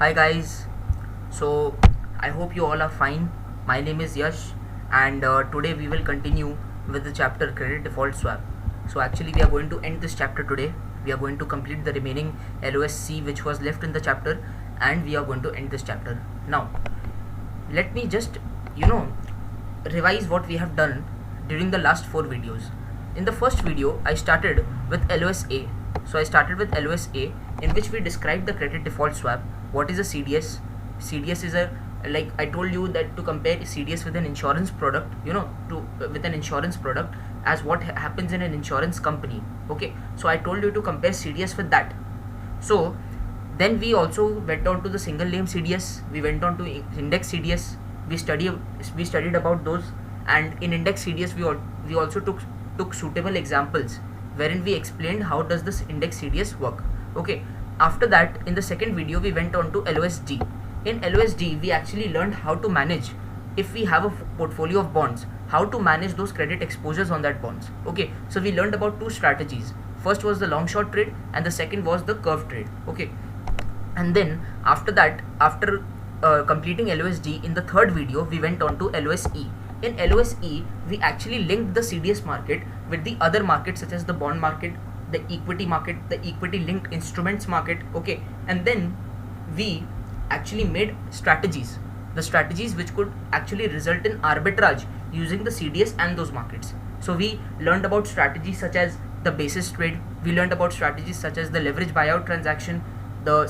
Hi guys, so I hope you all are fine. My name is Yash, and today we will continue with the chapter Credit Default Swap. So actually we are going to end this chapter today. We are going to complete the remaining LOSC which was left in the chapter, and we are going to end this chapter. Now let me just revise what we have done during the last 4 videos. In the first video I started with LOSA. So I started with LOSA, in which we described the credit default swap. What is a CDS? CDS is like I told you that to compare CDS with an insurance product, with an insurance product as what happens in an insurance company. Okay, so I told you to compare CDS with that. So then we also went on to the single name CDS. We went on to index CDS. We studied about those, and in index CDS we also took suitable examples wherein we explained how does this index CDS work. Okay, after that in the second video we went on to LOSG. In LOSG we actually learned how to manage, if we have a portfolio of bonds, how to manage those credit exposures on that bonds. Okay, so we learned about two strategies. First was the long short trade, and the second was the curve trade. Okay, and then after that, after completing LOSG, in the third video we went on to LOSE. In LOSE we actually linked the CDS market with the other markets such as the bond market, the equity market, the equity linked instruments market. Okay, and then we actually made strategies, the strategies which could actually result in arbitrage using the CDS and those markets. So we learned about strategies such as the basis trade. We learned about strategies such as the leverage buyout transaction, the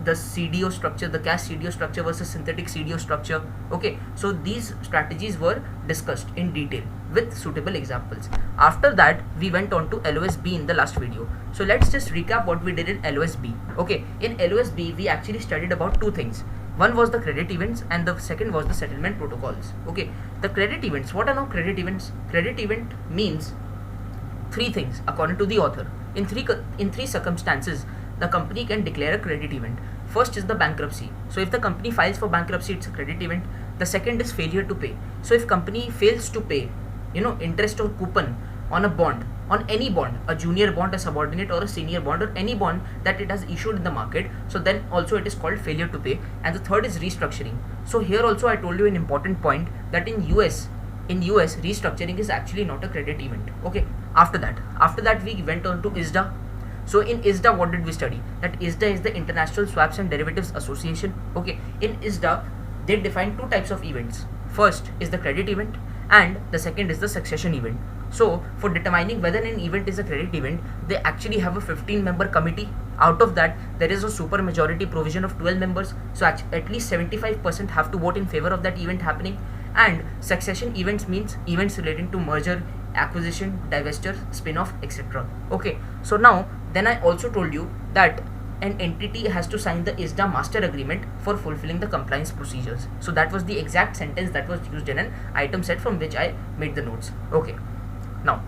CDO structure, the cash CDO structure versus synthetic CDO structure. Okay, so these strategies were discussed in detail with suitable examples. After that we went on to LOSB in the last video. So let's just recap what we did in LOSB. Okay, in LOSB we actually studied about two things. One was the credit events and the second was the settlement protocols. Okay, the credit events. What are now credit events? Credit event means three things according to the author. In three circumstances the company can declare a credit event. First is the bankruptcy. So if the company files for bankruptcy, it's a credit event. The second is failure to pay. So if company fails to pay interest or coupon on a bond, on any bond, a junior bond, a subordinate or a senior bond, or any bond that it has issued in the market, so then also it is called failure to pay. And the third is restructuring. So here also I told you an important point, that in US restructuring is actually not a credit event. Okay, after that we went on to ISDA. So in ISDA what did we study? That ISDA is the International Swaps and Derivatives Association. Okay, in ISDA they define two types of events. First is the credit event and the second is the succession event. So for determining whether an event is a credit event, they actually have a 15-member committee. Out of that there is a super majority provision of 12 members. So at least 75% have to vote in favor of that event happening. And succession events means events relating to merger, acquisition, divestiture, spin-off, etc. Okay, so now then I also told you that an entity has to sign the ISDA master agreement for fulfilling the compliance procedures. So that was the exact sentence that was used in an item set from which I made the notes. Okay, now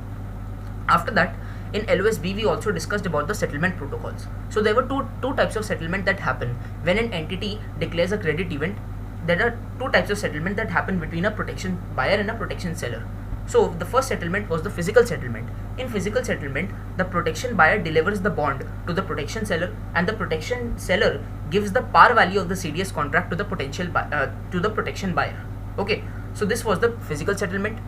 after that in LOSB we also discussed about the settlement protocols. So there were two types of settlement that happen when an entity declares a credit event. There are two types of settlement that happen between a protection buyer and a protection seller. So the first settlement was the physical settlement. In physical settlement, the protection buyer delivers the bond to the protection seller, and the protection seller gives the par value of the CDS contract to the protection buyer. Okay, so this was the physical settlement.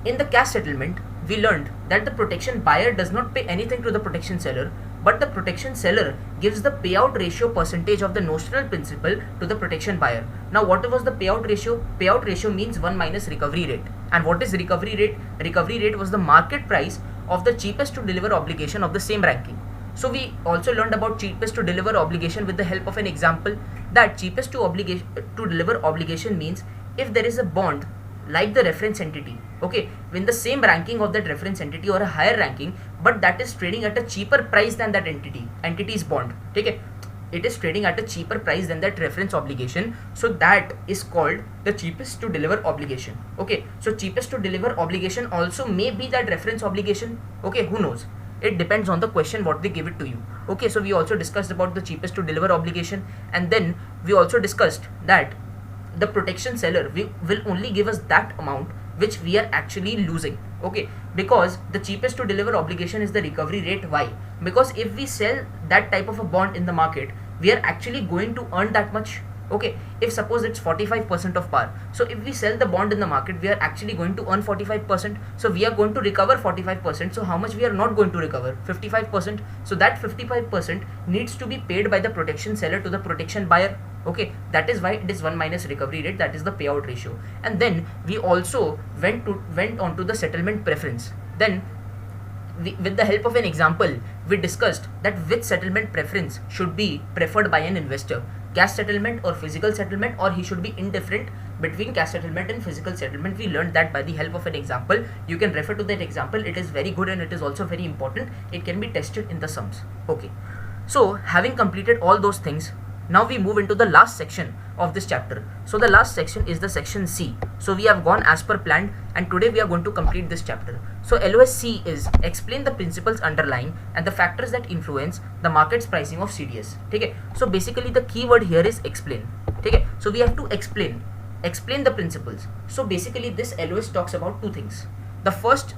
In the cash settlement, we learned that the protection buyer does not pay anything to the protection seller, but the protection seller gives the payout ratio percentage of the notional principal to the protection buyer. Now what was the payout ratio? Payout ratio means 1 minus recovery rate. And what is recovery rate? Recovery rate was the market price of the cheapest to deliver obligation of the same ranking. So we also learned about cheapest to deliver obligation with the help of an example. That cheapest to deliver obligation means if there is a bond like the reference entity, okay, in the same ranking of that reference entity or a higher ranking, but that is trading at a cheaper price than that entity's bond. Okay, it is trading at a cheaper price than that reference obligation, so that is called the cheapest to deliver obligation. Okay, so cheapest to deliver obligation also may be that reference obligation. Okay, who knows, it depends on the question what they give it to you. Okay, so we also discussed about the cheapest to deliver obligation, and then we also discussed that the protection seller will only give us that amount which we are actually losing. Okay, because the cheapest to deliver obligation is the recovery rate. Why? Because if we sell that type of a bond in the market, we are actually going to earn that much. Okay, if suppose it's 45% of par, so if we sell the bond in the market, we are actually going to earn 45%. So we are going to recover 45%. So how much we are not going to recover? 55%. So that 55% needs to be paid by the protection seller to the protection buyer. Okay, that is why it is 1 minus recovery rate, that is the payout ratio. And then we also went on to the settlement preference. Then with the help of an example, we discussed that which settlement preference should be preferred by an investor, cash settlement or physical settlement, or he should be indifferent between cash settlement and physical settlement. We learned that by the help of an example. You can refer to that example. It is very good and it is also very important. It can be tested in the sums. Okay, so having completed all those things, now we move into the last section of this chapter. So the last section is the section C. So we have gone as per planned, and today we are going to complete this chapter. So LOS C is explain the principles underlying and the factors that influence the market's pricing of CDS. Okay, so basically the key word here is explain. Okay, so we have to explain the principles. So basically this LOS talks about two things. The first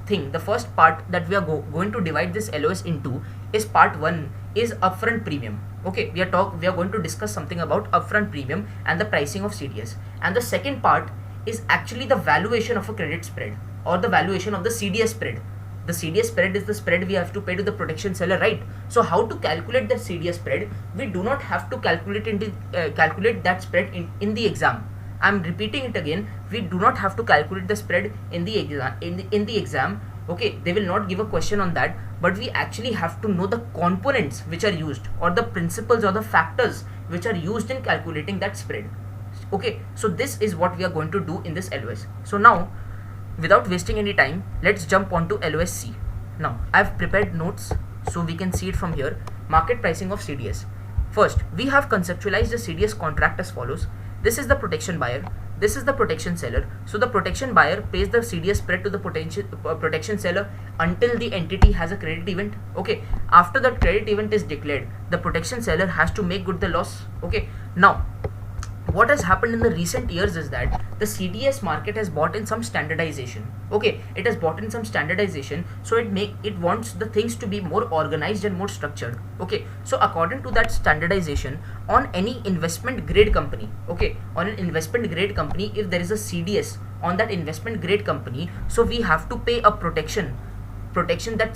part that we are going to divide this LOS into is part 1 is upfront premium. Okay, we are going to discuss something about upfront premium and the pricing of CDS. And the second part is actually the valuation of a credit spread or the valuation of the CDS spread. The CDS spread is the spread we have to pay to the protection seller, right? So how to calculate the CDS spread? We do not have to calculate that spread in the exam. I'm repeating it again. We do not have to calculate the spread in the exam. Okay, they will not give a question on that, but we actually have to know the components which are used, or the principles or the factors which are used in calculating that spread. Okay, so this is what we are going to do in this LOS. So now, without wasting any time, let's jump on to LOS C. Now I've prepared notes so we can see it from here. Market pricing of CDS. First, we have conceptualized the CDS contract as follows. This is the protection buyer, this is the protection seller. So the protection buyer pays the CDS spread to the protection seller until the entity has a credit event. Okay, after that credit event is declared, the protection seller has to make good the loss. Okay, now what has happened in the recent years is that the CDS market has brought in some standardization. Okay, it has brought in some standardization, so it wants the things to be more organized and more structured. Okay, so according to that standardization, on any investment grade company, okay, on an investment grade company, if there is a CDS on that investment grade company, so we have to pay a protection that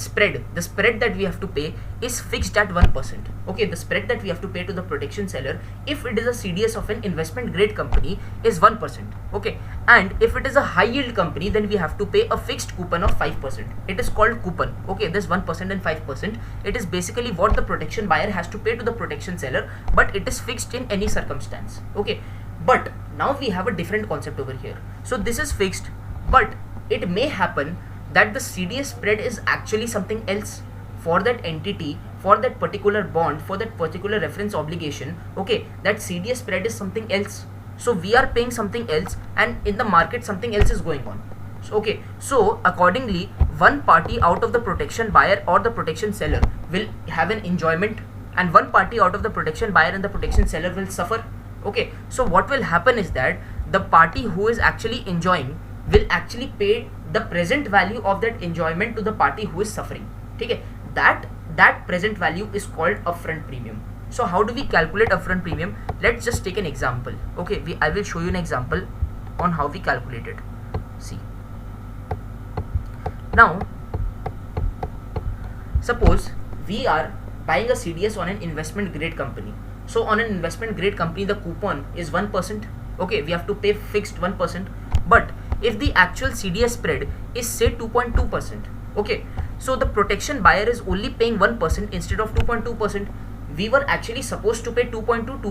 the spread that we have to pay is fixed at 1%. Okay, the spread that we have to pay to the protection seller, if it is a CDS of an investment grade company, is 1%. Okay, and if it is a high yield company, then we have to pay a fixed coupon of 5%. It is called coupon. Okay, this 1% and 5%, it is basically what the protection buyer has to pay to the protection seller, but it is fixed in any circumstance. Okay, but now we have a different concept over here. So this is fixed, but it may happen that the CDS spread is actually something else for that entity, for that particular bond, for that particular reference obligation. Okay, that CDS spread is something else. So we are paying something else, and in the market something else is going on. So, okay, so accordingly, one party out of the protection buyer or the protection seller will have an enjoyment, and one party out of the protection buyer and the protection seller will suffer. Okay, so what will happen is that the party who is actually enjoying will actually pay the present value of that enjoyment to the party who is suffering. Okay, that present value is called upfront premium. So how do we calculate upfront premium? Let's just take an example. Okay, I will show you an example on how we calculate it. See, now suppose we are buying a CDS on an investment grade company. So on an investment grade company, the coupon is 1%. Okay, we have to pay fixed 1%, but if the actual CDS spread is say 2.2%, okay, so the protection buyer is only paying 1% instead of 2.2%. We were actually supposed to pay 2.2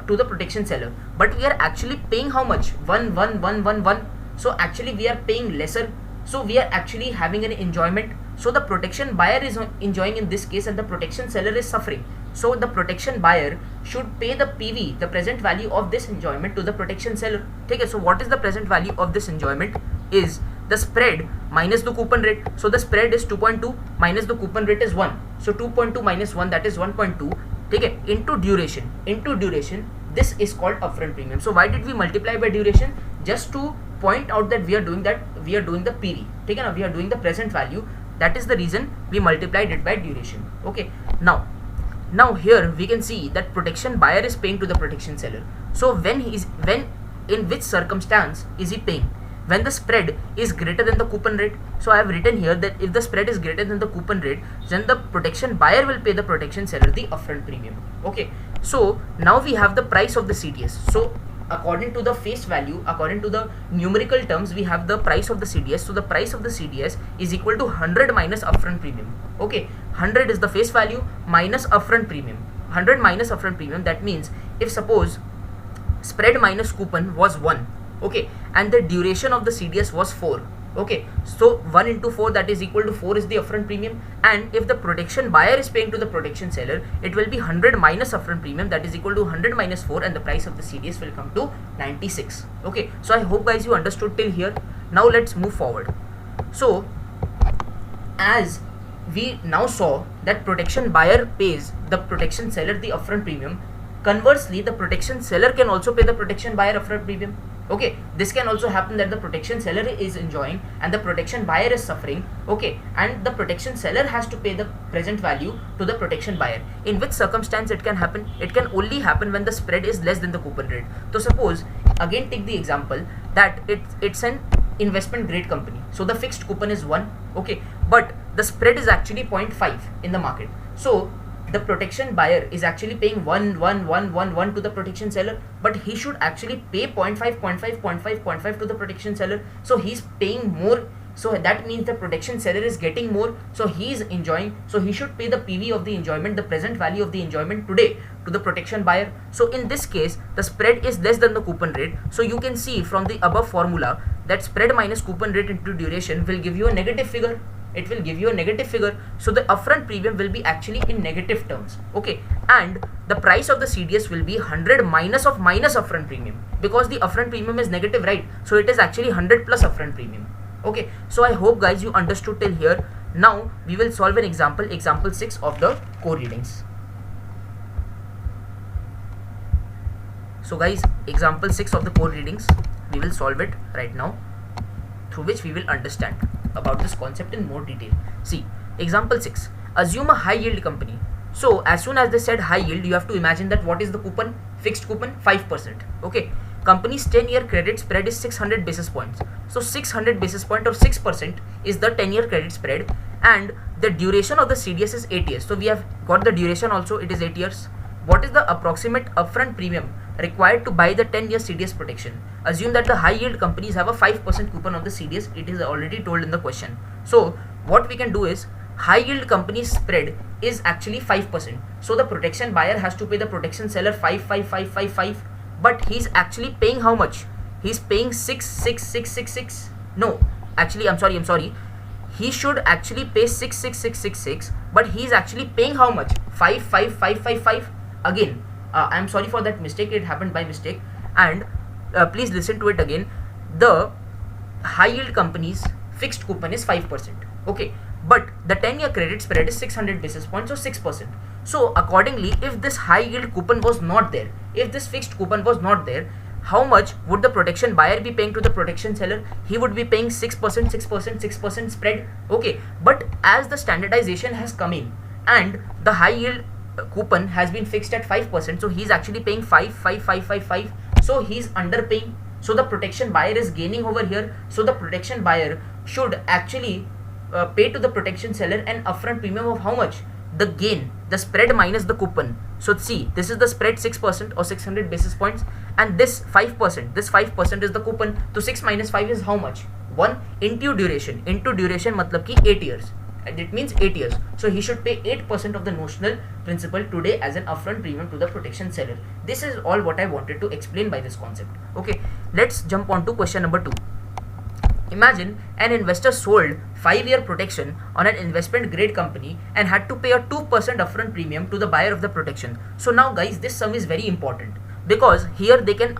to the protection seller, but we are actually paying how much? 1. So actually we are paying lesser. So we are actually having an enjoyment. So the protection buyer is enjoying in this case, and the protection seller is suffering. So the protection buyer should pay the PV, the present value of this enjoyment, to the protection seller. Okay, so what is the present value of this enjoyment? Is the spread minus the coupon rate. So the spread is 2.2 minus the coupon rate is 1. So 2.2 minus 1, that is 1.2. Okay, into duration. This is called upfront premium. So why did we multiply by duration? Just to point out that we are doing the PV. Okay, now we are doing the present value. That is the reason we multiplied it by duration. Okay, now now here we can see that protection buyer is paying to the protection seller. So when in which circumstance is he paying? When the spread is greater than the coupon rate. So I have written here that if the spread is greater than the coupon rate, then the protection buyer will pay the protection seller the upfront premium. Okay, so now we have the price of the CDS. So according to the face value, according to the numerical terms, we have the price of the CDS. So the price of the CDS is equal to 100 minus upfront premium. Okay, 100 is the face value minus upfront premium. 100 minus upfront premium, that means if suppose spread minus coupon was 1, okay, and the duration of the CDS was 4, okay, so 1 into 4, that is equal to 4 is the upfront premium. And if the protection buyer is paying to the protection seller, it will be 100 minus upfront premium, that is equal to 100 minus 4, and the price of the CDS will come to 96. Okay, so I hope guys you understood till here. Now let's move forward. So as we now saw that protection buyer pays the protection seller the upfront premium, conversely the protection seller can also pay the protection buyer upfront premium. Okay, this can also happen that the protection seller is enjoying and the protection buyer is suffering, okay, and the protection seller has to pay the present value to the protection buyer. In which circumstance it can happen? It can only happen when the spread is less than the coupon rate. So suppose, again take the example that it's an investment grade company, so the fixed coupon is 1, okay, but the spread is actually 0.5 in the market. So the protection buyer is actually paying 1 to the protection seller, but he should actually pay 0.5 to the protection seller. So he's paying more, so that means the protection seller is getting more, so he is enjoying, so he should pay the PV of the enjoyment, the present value of the enjoyment today, to the protection buyer. So in this case the spread is less than the coupon rate. So you can see from the above formula that spread minus coupon rate into duration will give you a negative figure. It will give you a negative figure, so the upfront premium will be actually in negative terms, okay, and the price of the CDS will be 100 minus upfront premium, because the upfront premium is negative, right? So it is actually 100 plus upfront premium. Okay, so I hope guys you understood till here. Now we will solve an example 6 of the core readings. So guys, example 6 of the core readings, we will solve it right now, through which we will understand about this concept in more detail. See, example 6, assume a high yield company. So as soon as they said high yield, you have to imagine that what is the coupon? Fixed coupon 5%. Okay, company's 10-year credit spread is 600 basis points. So 600 basis point or 6% is the 10-year credit spread, and the duration of the CDS is 8 years. So we have got the duration also, it is 8 years. What is the approximate upfront premium required to buy the 10-year CDS protection? Assume that the high yield companies have a 5% coupon on the CDS. It is already told in the question. So what we can do is, high yield company's spread is actually 5%. So the protection buyer has to pay the protection seller 5, but he's actually paying how much? He's paying 6. No, actually I'm sorry. He should actually pay 6, but he's actually paying how much? 5. Again, I'm sorry for that mistake, it happened by mistake, and please listen to it again. The high yield company's fixed coupon is 5%, okay, but the 10-year credit spread is 600 basis points or 6%. So accordingly, if this high yield coupon was not there, if this fixed coupon was not there, how much would the protection buyer be paying to the protection seller? He would be paying 6% spread, okay, but as the standardization has come in and the high yield coupon has been fixed at 5%, so he's actually paying 5, so he's underpaying. So the protection buyer is gaining over here. So the protection buyer should actually pay to the protection seller an upfront premium of how much? The gain, the spread minus the coupon. So see, this is the spread 6% or 600 basis points, and this 5%, this 5% is the coupon. So 6 minus 5 is how much? 1 into duration. Into duration matlab ki 8 years. And it means 8 years. So he should pay 8% of the notional principal today as an upfront premium to the protection seller. This is all what I wanted to explain by this concept. Okay, let's jump on to question number 2. Imagine an investor sold 5-year protection on an investment grade company and had to pay a 2% upfront premium to the buyer of the protection. So now guys, this sum is very important, because here they can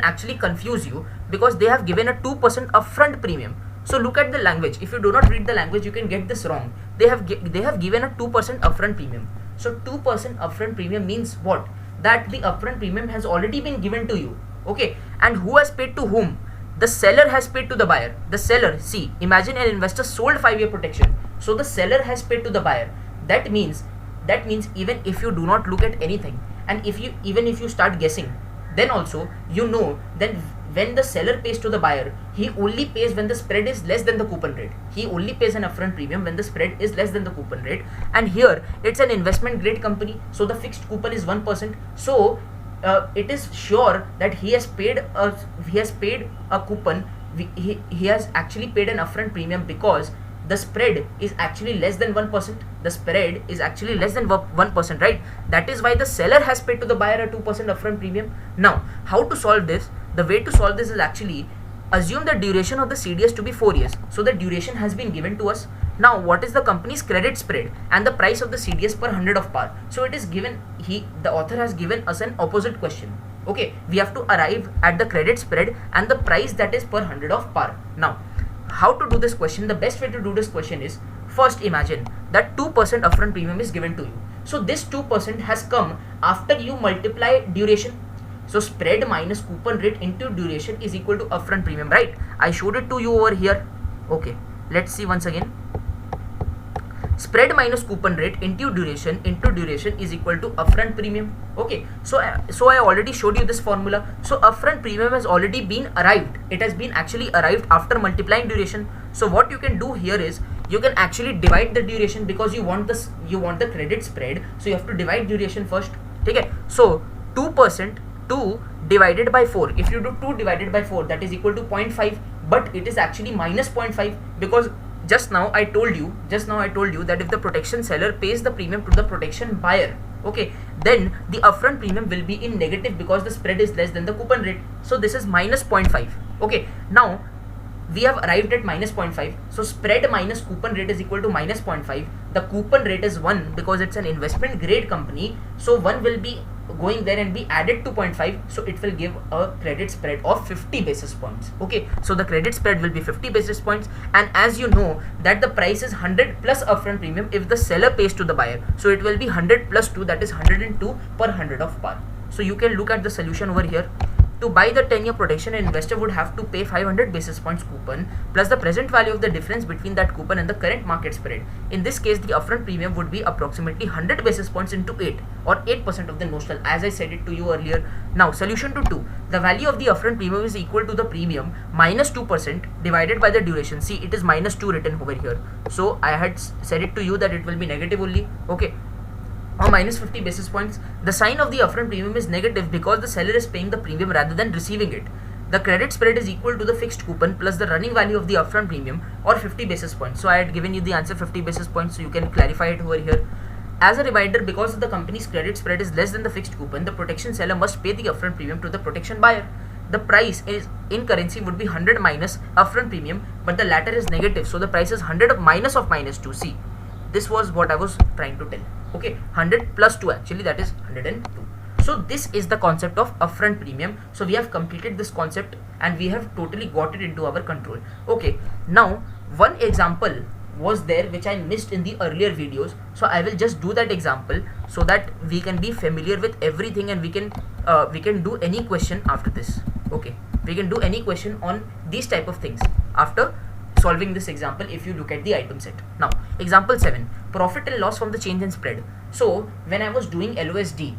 actually confuse you, because they have given a 2% upfront premium. So look at the language. If you do not read the language, you can get this wrong. They have given a 2% upfront premium. So 2% upfront premium means what? That the upfront premium has already been given to you. Okay, and who has paid to whom? The seller has paid to the buyer. The seller, see, imagine an investor sold 5-year protection. So the seller has paid to the buyer. That means that means even if you do not look at anything, and even if you start guessing, then also you know then when the seller pays to the buyer, he only pays when the spread is less than the coupon rate. He only pays an upfront premium when the spread is less than the coupon rate. And here it's an investment grade company, so the fixed coupon is 1%. So it is sure that he has paid a coupon. He has actually paid an upfront premium because the spread is actually less than 1%. The spread is actually less than 1%, right? That is why the seller has paid to the buyer a 2% upfront premium. Now, how to solve this? The way to solve this is actually assume the duration of the CDS to be 4 years. So the duration has been given to us. Now, what is the company's credit spread and the price of the CDS per 100 of par? So it is given, the author has given us an opposite question. Okay, we have to arrive at the credit spread and the price that is per 100 of par. Now, how to do this question? The best way to do this question is, first imagine that 2% upfront premium is given to you. So this 2% has come after you multiply duration. So spread minus coupon rate into duration is equal to upfront premium, right? I showed it to you over here. Okay, let's see once again. Spread minus coupon rate into duration is equal to upfront premium. Okay, so I already showed you this formula. So upfront premium has already been arrived. It has been actually arrived after multiplying duration. So what you can do here is you can actually divide the duration because you want the credit spread. So you have to divide duration first. Okay, so 2% 2 divided by 4. If you do 2 divided by 4, that is equal to 0.5, but it is actually minus 0.5 because just now I told you that if the protection seller pays the premium to the protection buyer, okay, then the upfront premium will be in negative because the spread is less than the coupon rate. So this is minus 0.5. Okay, now we have arrived at minus 0.5. So spread minus coupon rate is equal to minus 0.5. The coupon rate is 1 because it's an investment grade company. So 1 will be going there and be added to 0.5. So it will give a credit spread of 50 basis points. Okay, so the credit spread will be 50 basis points. And as you know that the price is 100 plus upfront premium if the seller pays to the buyer. So it will be 100 plus 2, that is 102 per 100 of par. So you can look at the solution over here. To buy the 10-year protection, an investor would have to pay 500 basis points coupon plus the present value of the difference between that coupon and the current market spread. In this case, the upfront premium would be approximately 100 basis points into 8 or 8% of the notional, as I said it to you earlier. Now, solution to 2. The value of the upfront premium is equal to the premium minus 2% divided by the duration. See, it is minus 2 written over here. So I had said it to you that it will be negative only. Okay, or minus 50 basis points. The sign of the upfront premium is negative because the seller is paying the premium rather than receiving it. The credit spread is equal to the fixed coupon plus the running value of the upfront premium or 50 basis points. So I had given you the answer 50 basis points, so you can clarify it over here. As a reminder, because the company's credit spread is less than the fixed coupon, the protection seller must pay the upfront premium to the protection buyer. The price is in currency would be 100 minus upfront premium, but the latter is negative, so the price is 100 minus of minus 2. See, this was what I was trying to tell. Okay, 100 plus 2, actually that is 102. So this is the concept of upfront premium. So we have completed this concept and we have totally got it into our control. Okay, now one example was there which I missed in the earlier videos, so I will just do that example so that we can be familiar with everything and we can do any question after this. Okay, we can do any question on these type of things after solving this example if you look at the item set. Now, example 7, profit and loss from the change in spread. So when I was doing LOSD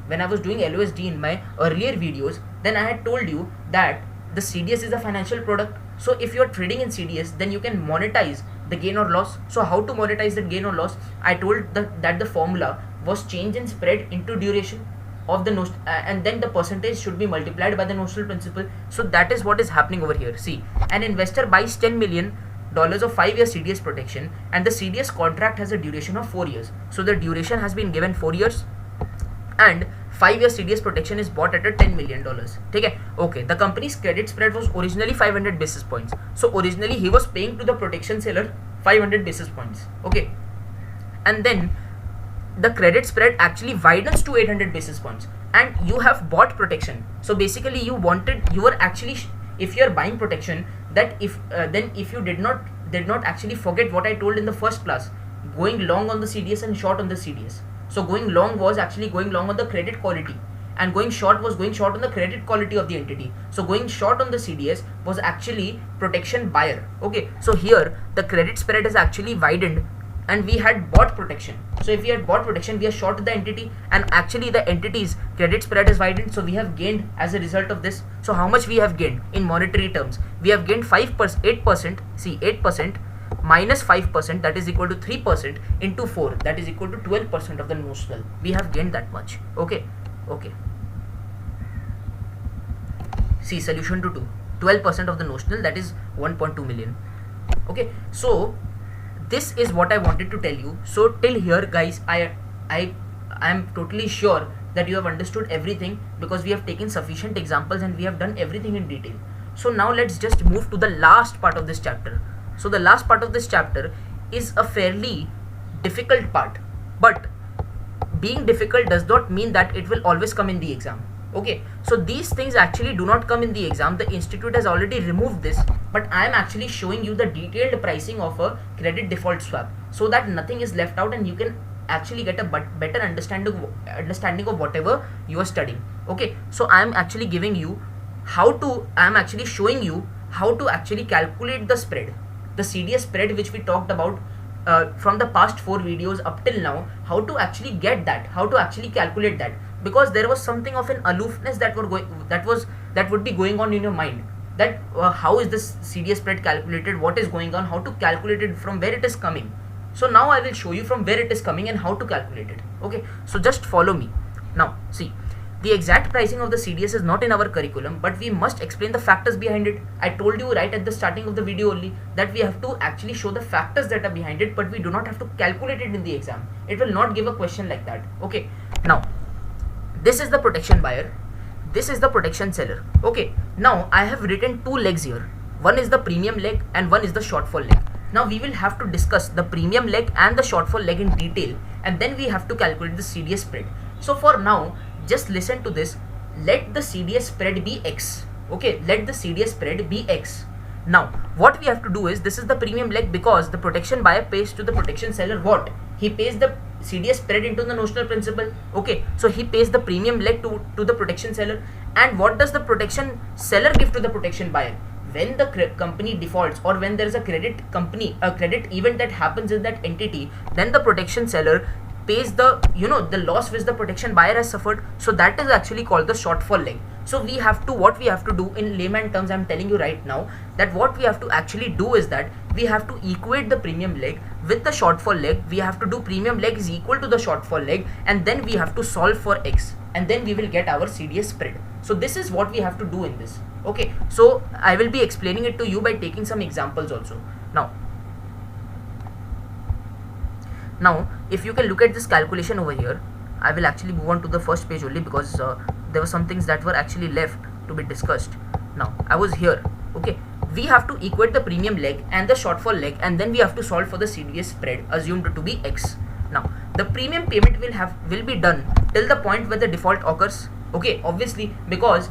in my earlier videos, then I had told you that the CDS is a financial product. So if you are trading in CDS, then you can monetize the gain or loss. So how to monetize that gain or loss? I told that the formula was change in spread into duration of the notional, and then the percentage should be multiplied by the notional principal. So that is what is happening over here. See, an investor buys $10 million of 5-year CDS protection and the CDS contract has a duration of 4 years. So the duration has been given 4 years and 5-year CDS protection is bought at a $10 million. Okay, the company's credit spread was originally 500 basis points. So originally he was paying to the protection seller 500 basis points. Okay, and then the credit spread actually widens to 800 basis points and you have bought protection. So basically you were actually, if you are buying protection, that if you did not actually forget what I told in the first class, going long on the CDS and short on the CDS. So going long was actually going long on the credit quality and going short was going short on the credit quality of the entity. So going short on the CDS was actually protection buyer. Okay, so here the credit spread is actually widened and we had bought protection. So if we had bought protection, we are short the entity, and actually the entity's credit spread is widened, so we have gained as a result of this. So how much we have gained in monetary terms? We have gained 5%, 8%, see 8% minus 5%, that is equal to 3% into 4, that is equal to 12% of the notional. We have gained that much. Okay. See, solution to 2, 12% of the notional, that is 1.2 million. Okay, so this is what I wanted to tell you. So till here, guys, I am totally sure that you have understood everything, because we have taken sufficient examples and we have done everything in detail. So now let's just move to the last part of this chapter. So the last part of this chapter is a fairly difficult part, but being difficult does not mean that it will always come in the exam. Okay, so these things actually do not come in the exam. The institute has already removed this, but I am actually showing you the detailed pricing of a credit default swap, so that nothing is left out and you can actually get a better understanding of whatever you are studying. Okay, so I am actually giving you I am actually showing you how to actually calculate the spread, the CDS spread, which we talked about from the past 4 videos up till now, how to actually get that, how to actually calculate that, because there was something of an aloofness that would be going on in your mind, that how is this CDS spread calculated, what is going on, how to calculate it, from where it is coming. So now I will show you from where it is coming and how to calculate it. Okay, so just follow me. Now see, the exact pricing of the CDS is not in our curriculum, but we must explain the factors behind it. I told you right at the starting of the video only that we have to actually show the factors that are behind it, but we do not have to calculate it in the exam. It will not give a question like that. Okay, now this is the protection buyer, this is the protection seller. Okay, now I have written 2 legs here. One is the premium leg and one is the shortfall leg. Now we will have to discuss the premium leg and the shortfall leg in detail, and then we have to calculate the CDS spread. So for now, just listen to this. Let the CDS spread be X. Okay, let the CDS spread be X. Now what we have to do is, this is the premium leg, because the protection buyer pays to the protection seller what? He pays the CDS spread into the notional principal. Okay, so he pays the premium leg to the protection seller. And what does the protection seller give to the protection buyer? When the company defaults, or when there is a credit event that happens in that entity, then the protection seller pays the the loss which the protection buyer has suffered. So that is actually called the shortfall leg. So what we have to do in layman terms, I'm telling you right now, that what we have to actually do is that we have to equate the premium leg with the shortfall leg. We have to do premium leg is equal to the shortfall leg, and then we have to solve for X, and then we will get our CDS spread. So this is what we have to do in this. Okay, so I will be explaining it to you by taking some examples also. Now if you can look at this calculation over here, I will actually move on to the first page only, because there were some things that were actually left to be discussed. Now I was here. Okay, we have to equate the premium leg and the shortfall leg, and then we have to solve for the CDS spread assumed to be X. Now the premium payment will be done till the point where the default occurs. Okay, obviously, because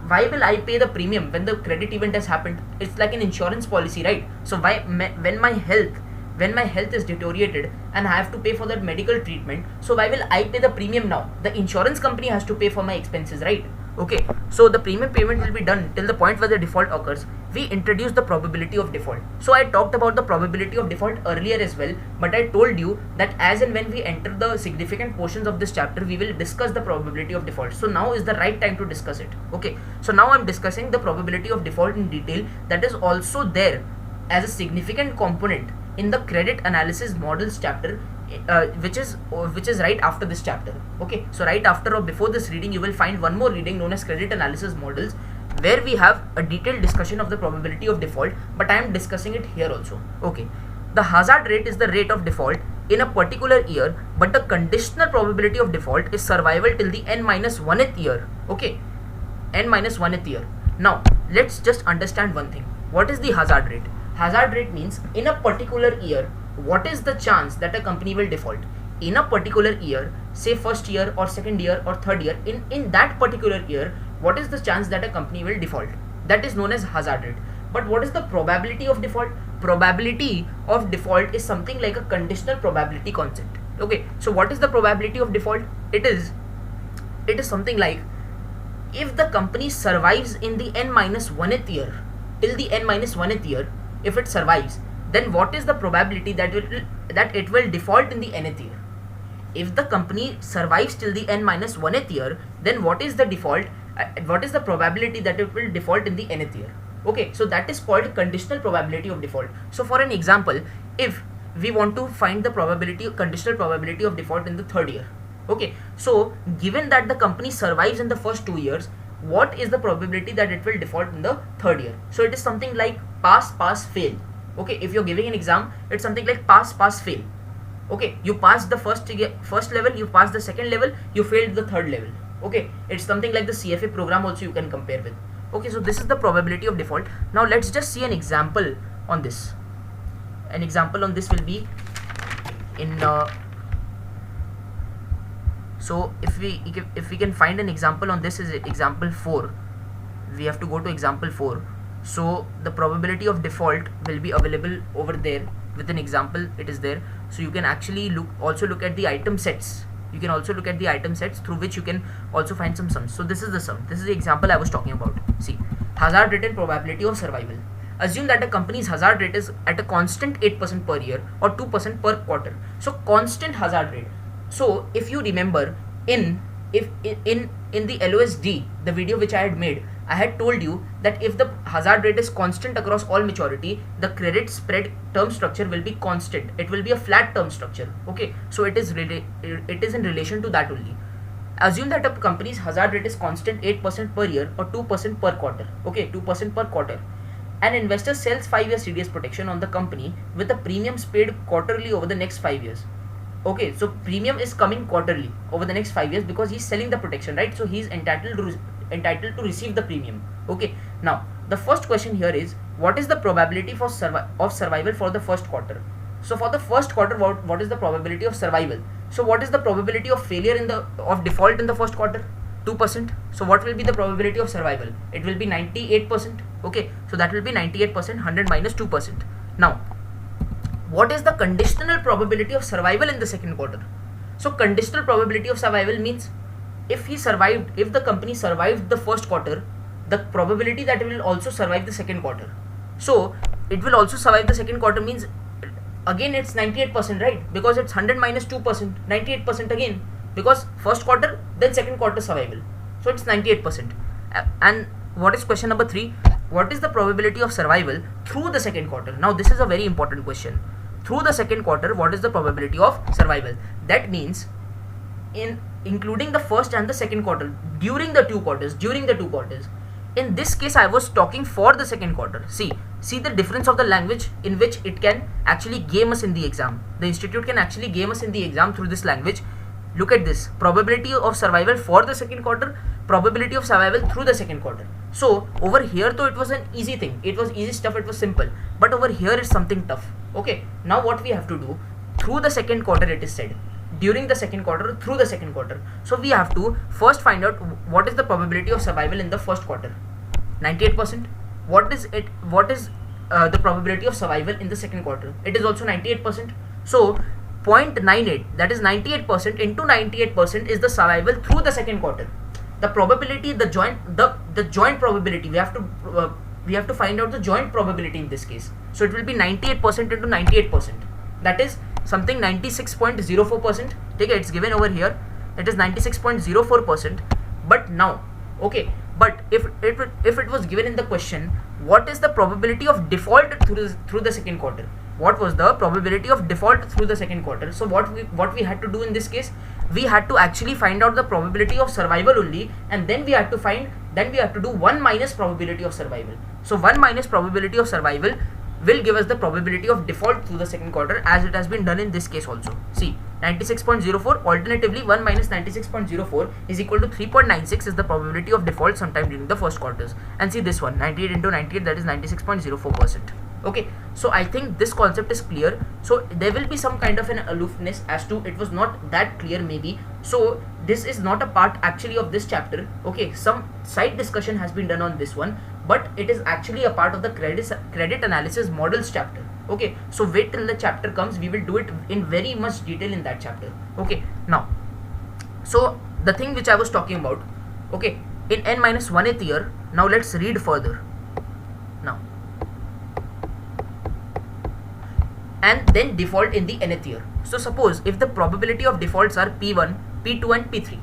why will I pay the premium when the credit event has happened? It's like an insurance policy, right? So when my health is deteriorated and I have to pay for that medical treatment, so why will I pay the premium now? The insurance company has to pay for my expenses, right? Okay, so the premium payment will be done till the point where the default occurs. We introduce the probability of default. So I talked about the probability of default earlier as well, but I told you that as and when we enter the significant portions of this chapter, we will discuss the probability of default. So now is the right time to discuss it. Okay, so now I'm discussing the probability of default in detail. That is also there as a significant component in the credit analysis models chapter, which is right after this chapter. Okay, so right after or before this reading, you will find one more reading known as credit analysis models, where we have a detailed discussion of the probability of default, but I am discussing it here also. Okay, the hazard rate is the rate of default in a particular year, but the conditional probability of default is survival till the n-1th year. Okay, n-1th year. Now let's just understand one thing. What is the hazard rate? Hazard rate means in a particular year, what is the chance that a company will default? In a particular year, say first year or second year or third year, in that particular year, what is the chance that a company will default? That is known as hazard rate. But what is the probability of default? Probability of default is something like a conditional probability concept. Okay, so what is the probability of default? It is something like, if the company survives in the n-1th year, till the n-1th year, if it survives, then what is the probability that that it will default in the nth year. If the company survives till the n minus 1th year, then what is the default? What is the probability that it will default in the nth year? Okay, so that is called conditional probability of default. So for an example, if we want to find the probability, conditional probability of default in the 3rd year. Okay, so given that the company survives in the first 2 years, what is the probability that it will default in the 3rd year? So it is something like pass, fail. Okay, if you're giving an exam, it's something like pass, fail. Okay, you passed the first level, you passed the second level, you failed the 3rd level. Okay, it's something like the CFA program also you can compare with. Okay, so this is the probability of default. Now let's just see an example on this. An example on this will be in so if we can find an example on this, is example 4. We have to go to example 4. So the probability of default will be available over there with an example. It is there, so you can actually look at the item sets. You can also look at the item sets through which you can also find some sums. So this is the sum. This is the example I was talking about. See, hazard rate and probability of survival. Assume that a company's hazard rate is at a constant 8% per year or 2% per quarter. So constant hazard rate. So if you remember in the LOSD, the video which I had made, I had told you that if the hazard rate is constant across all maturity, the credit spread term structure will be constant. It will be a flat term structure. Okay, so it is in relation to that only. Assume that a company's hazard rate is constant 8% per year or 2% per quarter. Okay, 2% per quarter. An investor sells 5-year CDS protection on the company with the premiums paid quarterly over the next 5 years. Okay, so premium is coming quarterly over the next 5 years because he's selling the protection, right? So he's entitled to receive the premium. Okay, now the first question here is, what is the probability of survival for the first quarter? So for the first quarter, what is the probability of survival? So what is the probability of failure of default in the first quarter? 2%. So what will be the probability of survival? It will be 98%. Okay, so that will be 98%, 100 minus 2%. Now, what is the conditional probability of survival in the second quarter? So conditional probability of survival means if the company survived the first quarter, the probability that it will also survive the second quarter. So it will also survive the second quarter means again it's 98%, right? Because it's 100 minus 2%, 98% again, because first quarter then second quarter survival. So it's 98%. And what is question number 3? What is the probability of survival through the second quarter? Now this is a very important question. Through the second quarter, what is the probability of survival? That means including the first and the second quarter, during the two quarters. In this case, I was talking for the second quarter. See the difference of the language in which it can actually game us in the exam. The institute can actually game us in the exam through this language. Look at this: probability of survival for the second quarter, probability of survival through the second quarter. So over here, though, it was an easy thing. It was easy stuff. It was simple. But over here is something tough. Okay. Now what we have to do? Through the second quarter, it is said. During the second quarter, through the second quarter. So we have to first find out what is the probability of survival in the first quarter. 98%. What is the probability of survival in the second quarter? It is also 98%. So 0.98, that is 98% into 98% is the survival through the second quarter. The probability, the joint probability, we have to find out the joint probability in this case. So it will be 98% into 98%. That is something 96.04%. Take it, it's given over here. It is 96.04%. But now, okay, but if it was given in the question, what is the probability of default through the second quarter? What was the probability of default through the second quarter? So what we had to do in this case, we had to actually find out the probability of survival only, and then we had to do 1 minus probability of survival. So 1 minus probability of survival will give us the probability of default through the second quarter, as it has been done in this case also. See, 96.04, alternatively 1 minus 96.04 is equal to 3.96 is the probability of default sometime during the first quarters. And see this one, 98 into 98, that is 96.04%. Okay, so I think this concept is clear. So there will be some kind of an aloofness as to it was not that clear maybe. So this is not a part actually of this chapter. Okay, some side discussion has been done on this one, but it is actually a part of the credit analysis models chapter. Okay, so wait till the chapter comes. We will do it in very much detail in that chapter. Okay, now, so the thing which I was talking about, okay, in n-1th year, now let's read further. Now, and then default in the nth year. So suppose if the probability of defaults are P1, P2 and P3,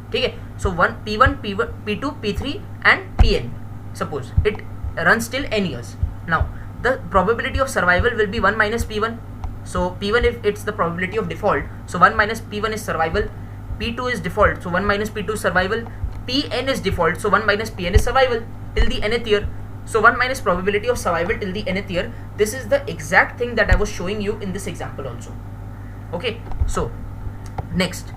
okay, so P1, P2, P3 and Pn, suppose it runs till n years. Now the probability of survival will be 1 minus P1. So P1, if it's the probability of default, so 1 minus P1 is survival, P2 is default, so 1 minus P2 is survival, Pn is default, so 1 minus Pn is survival till the nth year. So 1 minus probability of survival till the nth year. This is the exact thing that I was showing you in this example also. Okay, so next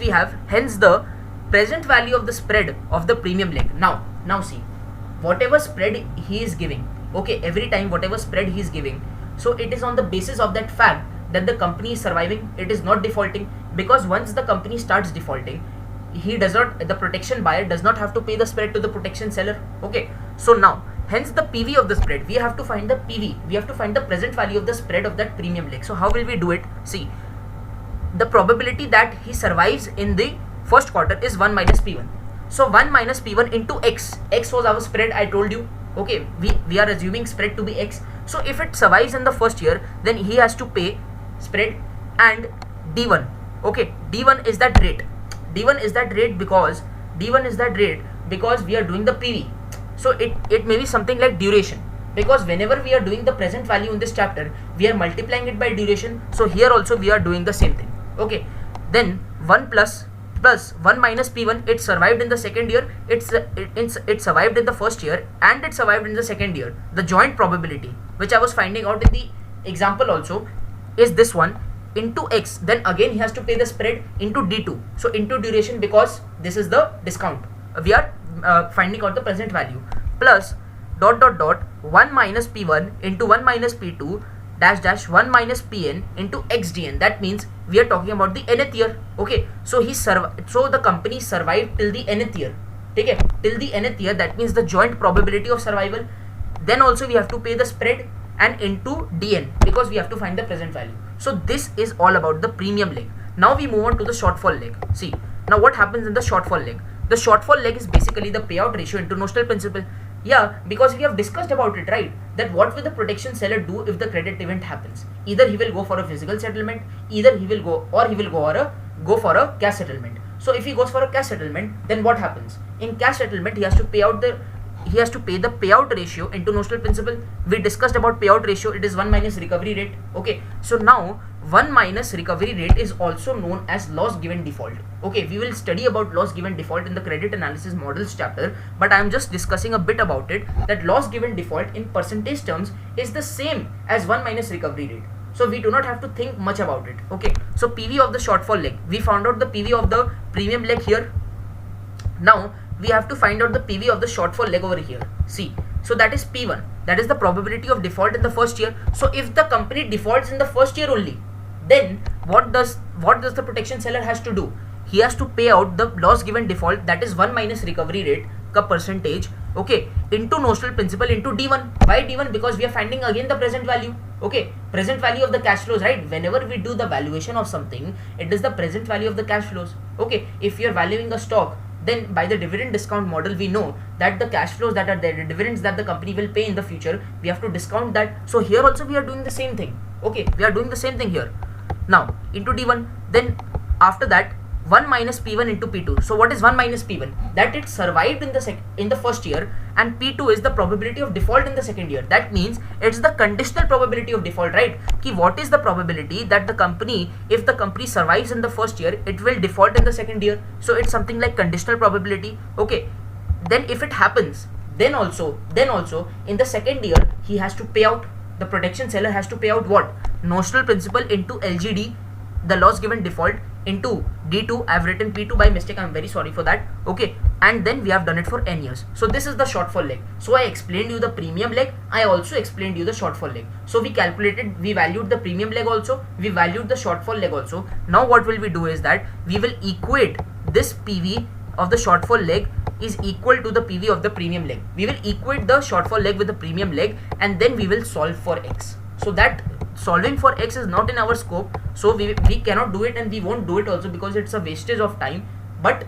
we have hence the present value of the spread of the premium leg. Now see, whatever spread he is giving, okay, every time whatever spread he is giving, so it is on the basis of that fact that the company is surviving, it is not defaulting, because once the company starts defaulting, the protection buyer does not have to pay the spread to the protection seller. Okay, so now hence the PV of the spread, we have to find the PV, we have to find the present value of the spread of that premium leg. So how will we do it? See, the probability that he survives in the first quarter is 1 minus P1. So 1 minus P1 into X was our spread, I told you. Okay, we are assuming spread to be X. So if it survives in the first year, then he has to pay spread and D1. Okay, D1 is that rate. D1 is that rate because we are doing the PV. So it may be something like duration, because whenever we are doing the present value in this chapter, we are multiplying it by duration. So here also we are doing the same thing. Okay, then 1 plus 1 minus P1, it survived in the second year, it survived in the first year, and it survived in the second year. The joint probability, which I was finding out in the example also, is this one into X. Then again he has to pay the spread into D2. So into duration, because this is the discount. We are finding out the present value, plus ... 1 minus P1 into 1 minus P2 dash 1 minus Pn into xdn. That means we are talking about the nth year. Okay, so the company survived till the nth year. Okay, till the nth year, that means the joint probability of survival. Then also we have to pay the spread and into dn, because we have to find the present value. So this is all about the premium leg. Now we move on to the shortfall leg. See, now what happens in the shortfall leg? The shortfall leg is basically the payout ratio into notional principal. Yeah, because we have discussed about it, right? That what will the protection seller do if the credit event happens? Either he will go for a physical settlement, either he will go for a cash settlement. So if he goes for a cash settlement, then what happens? In cash settlement, he has to pay the payout ratio into notional principal. We discussed about payout ratio. It is 1 minus recovery rate. Okay, so now 1 minus recovery rate is also known as loss given default. Okay, we will study about loss given default in the credit analysis models chapter, but I am just discussing a bit about it, that loss given default in percentage terms is the same as 1 minus recovery rate. So we do not have to think much about it. Okay, so PV of the shortfall leg, we found out the PV of the premium leg here. Now we have to find out the PV of the shortfall leg over here. See, so that is P1, that is the probability of default in the first year. So if the company defaults in the first year only, then what does the protection seller has to do? He has to pay out the loss given default, that is 1 minus recovery rate ka percentage, okay, into notional principal into D1. Why D1? Because we are finding again the present value. Okay, present value of the cash flows, right? Whenever we do the valuation of something, it is the present value of the cash flows. Okay, if you are valuing a stock, then by the dividend discount model, we know that the cash flows that are there, the dividends that the company will pay in the future, we have to discount that. So here also we are doing the same thing. Okay, we are doing the same thing here. Now into D1, then after that 1 minus P1 into P2. So what is 1 minus P1? That it survived in the first year, and P2 is the probability of default in the second year. That means it's the conditional probability of default, right? Ki what is the probability that the company, if the company survives in the first year, it will default in the second year. So it's something like conditional probability. Okay, then if it happens, then also in the second year he has to pay out, the protection seller has to pay out what? Notional principal into LGD, the loss given default, into D2. I have written P2 by mistake, I am very sorry for that. Okay, and then we have done it for n years. So this is the shortfall leg. So I explained you the premium leg, I also explained you the shortfall leg. So we valued the premium leg also, we valued the shortfall leg also. Now what will we do is that we will equate this PV of the shortfall leg is equal to the PV of the premium leg. We will equate the shortfall leg with the premium leg, and then we will solve for X. So that solving for X is not in our scope, so we cannot do it, and we won't do it also because it's a wastage of time. But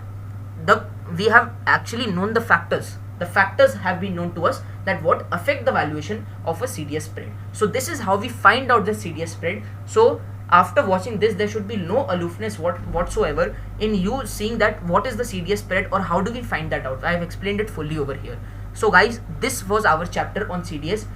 we have actually known the factors the factors have been known to us that what affect the valuation of a CDS spread. So this is how we find out the CDS spread. So after watching this, there should be no aloofness whatsoever in you seeing that what is the CDS spread or how do we find that out. I have explained it fully over here. So guys, this was our chapter on CDS.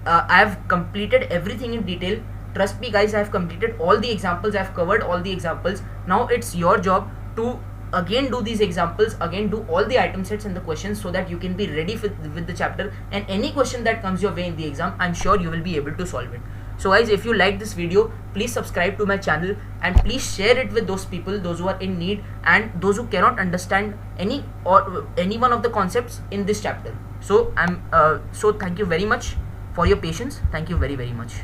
I have completed everything in detail. Trust me guys, I have completed all the examples. I have covered all the examples. Now it's your job to again do these examples, again do all the item sets and the questions so that you can be ready with the chapter, and any question that comes your way in the exam, I'm sure you will be able to solve it. So guys, if you like this video, please subscribe to my channel and please share it with those people, those who are in need and those who cannot understand any one of the concepts in this chapter. So thank you very much for your patience. Thank you very much.